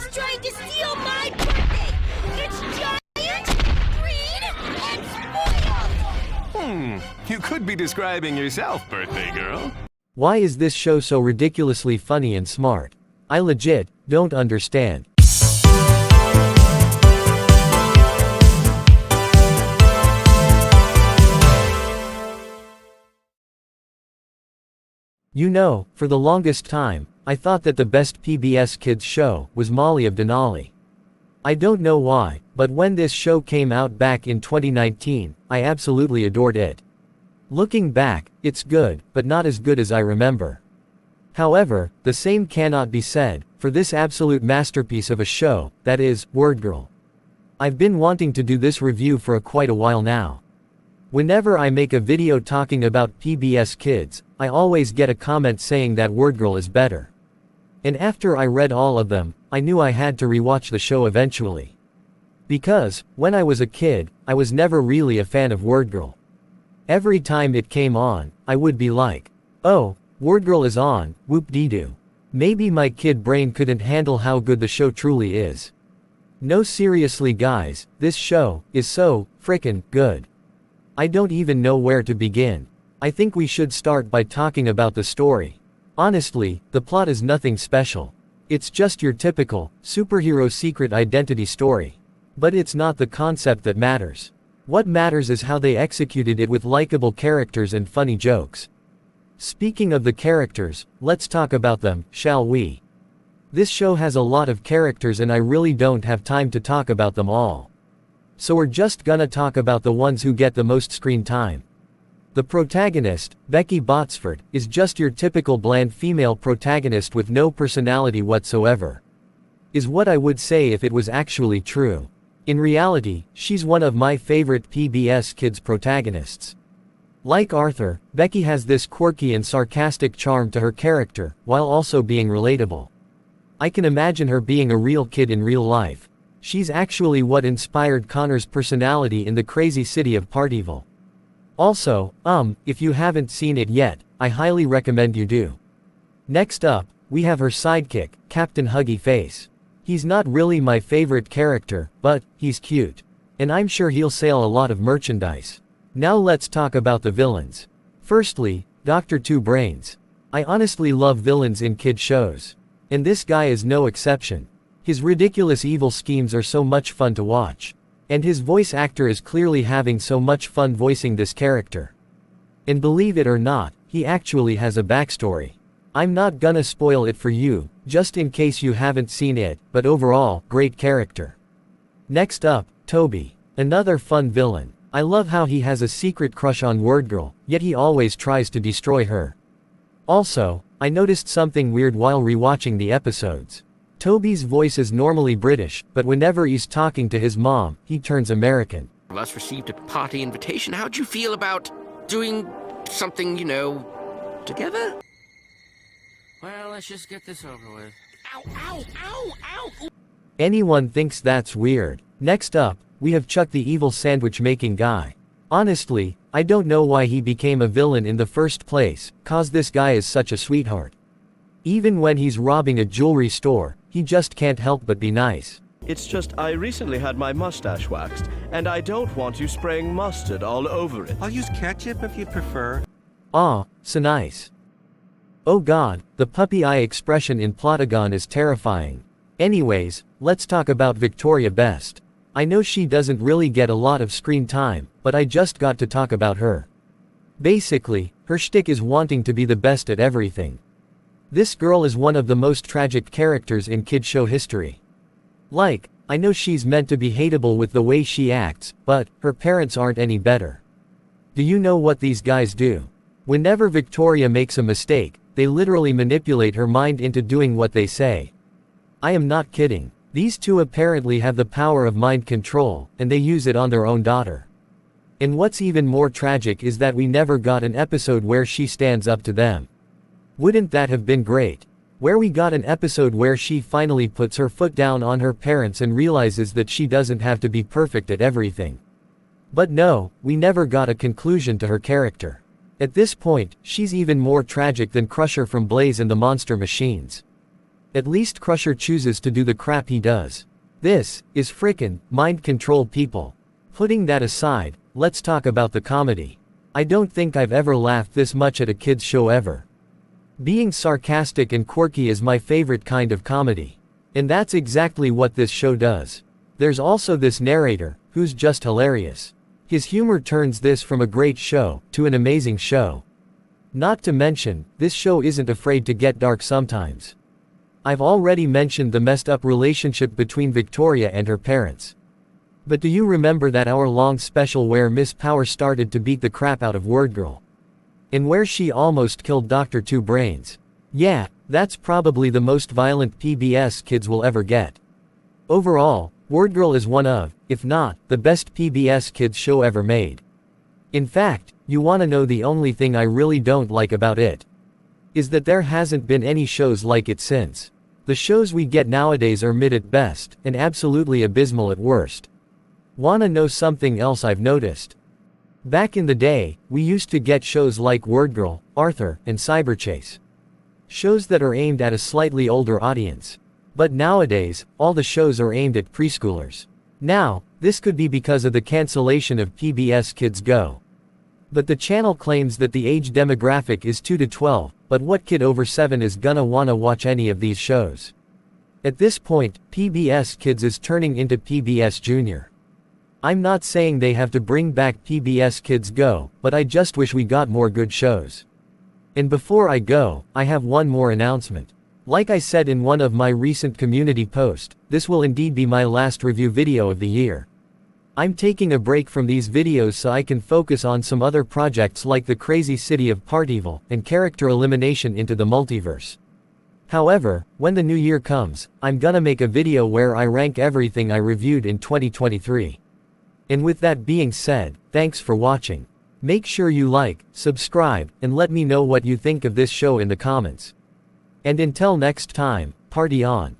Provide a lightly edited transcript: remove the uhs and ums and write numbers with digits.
is trying to steal my birthday! It's giant, green, and spoiled! You could be describing yourself, birthday girl. Why is this show so ridiculously funny and smart? I legit don't understand. You know, for the longest time, I thought that the best PBS Kids show was Molly of Denali. I don't know why, but when this show came out back in 2019, I absolutely adored it. Looking back, it's good, but not as good as I remember. However, the same cannot be said for this absolute masterpiece of a show, that is, Wordgirl. I've been wanting to do this review for quite a while now. Whenever I make a video talking about PBS Kids, I always get a comment saying that Wordgirl is better. And after I read all of them, I knew I had to rewatch the show eventually. Because, when I was a kid, I was never really a fan of Wordgirl. Every time it came on, I would be like, oh, Wordgirl is on, whoop-dee-doo. Maybe my kid brain couldn't handle how good the show truly is. No, seriously guys, this show is so frickin' good. I don't even know where to begin. I think we should start by talking about the story. Honestly, the plot is nothing special. It's just your typical superhero secret identity story. But it's not the concept that matters. What matters is how they executed it with likable characters and funny jokes. Speaking of the characters, let's talk about them, shall we? This show has a lot of characters and I really don't have time to talk about them all. So we're just gonna talk about the ones who get the most screen time. The protagonist, Becky Botsford, is just your typical bland female protagonist with no personality whatsoever. Is what I would say if it was actually true. In reality, she's one of my favorite PBS Kids protagonists. Like Arthur, Becky has this quirky and sarcastic charm to her character, while also being relatable. I can imagine her being a real kid in real life. She's actually what inspired Connor's personality in the crazy city of Partyville. Also, if you haven't seen it yet, I highly recommend you do. Next up, we have her sidekick, Captain Huggy Face. He's not really my favorite character, but he's cute. And I'm sure he'll sell a lot of merchandise. Now let's talk about the villains. Firstly, Dr. Two Brains. I honestly love villains in kid shows. And this guy is no exception. His ridiculous evil schemes are so much fun to watch. And his voice actor is clearly having so much fun voicing this character. And believe it or not, he actually has a backstory. I'm not gonna spoil it for you, just in case you haven't seen it, but overall, great character. Next up, Toby. Another fun villain. I love how he has a secret crush on Wordgirl, yet he always tries to destroy her. Also, I noticed something weird while rewatching the episodes. Toby's voice is normally British, but whenever he's talking to his mom, he turns American. Us received a party invitation. How'd you feel about doing something, together? Well, let's just get this over with. Ow, ow, ow, ow! Anyone thinks that's weird. Next up, we have Chuck the evil sandwich-making guy. Honestly, I don't know why he became a villain in the first place, cause this guy is such a sweetheart. Even when he's robbing a jewelry store, he just can't help but be nice. It's just I recently had my mustache waxed, and I don't want you spraying mustard all over it. I'll use ketchup if you prefer. Aw, so nice. Oh god, the puppy eye expression in Plotagon is terrifying. Anyways, let's talk about Victoria Best. I know she doesn't really get a lot of screen time, but I just got to talk about her. Basically, her shtick is wanting to be the best at everything. This girl is one of the most tragic characters in kid show history. Like, I know she's meant to be hateable with the way she acts, but her parents aren't any better. Do you know what these guys do? Whenever Victoria makes a mistake, they literally manipulate her mind into doing what they say. I am not kidding. These two apparently have the power of mind control, and they use it on their own daughter. And what's even more tragic is that we never got an episode where she stands up to them. Wouldn't that have been great? Where we got an episode where she finally puts her foot down on her parents and realizes that she doesn't have to be perfect at everything. But no, we never got a conclusion to her character. At this point, she's even more tragic than Crusher from Blaze and the Monster Machines. At least Crusher chooses to do the crap he does. This is frickin' mind control, people. Putting that aside, let's talk about the comedy. I don't think I've ever laughed this much at a kids show ever. Being sarcastic and quirky is my favorite kind of comedy. And that's exactly what this show does. There's also this narrator, who's just hilarious. His humor turns this from a great show to an amazing show. Not to mention, this show isn't afraid to get dark sometimes. I've already mentioned the messed up relationship between Victoria and her parents. But do you remember that hour-long special where Miss Power started to beat the crap out of Wordgirl? And where she almost killed Dr. Two Brains? Yeah, that's probably the most violent PBS kids will ever get. Overall, Wordgirl is one of, if not, the best PBS kids show ever made. In fact, you wanna know the only thing I really don't like about it? Is that there hasn't been any shows like it since. The shows we get nowadays are mid at best, and absolutely abysmal at worst. Wanna know something else I've noticed? Back in the day, we used to get shows like Wordgirl, Arthur, and Cyberchase. Shows that are aimed at a slightly older audience. But nowadays, all the shows are aimed at preschoolers. Now, this could be because of the cancellation of PBS Kids Go. But the channel claims that the age demographic is 2 to 12, but what kid over 7 is gonna wanna watch any of these shows? At this point, PBS Kids is turning into PBS Junior. I'm not saying they have to bring back PBS Kids Go, but I just wish we got more good shows. And before I go, I have one more announcement. Like I said in one of my recent community posts, this will indeed be my last review video of the year. I'm taking a break from these videos so I can focus on some other projects like the Crazy City of Partyville and character elimination into the multiverse. However, when the new year comes, I'm gonna make a video where I rank everything I reviewed in 2023. And with that being said, thanks for watching. Make sure you like, subscribe, and let me know what you think of this show in the comments. And until next time, party on.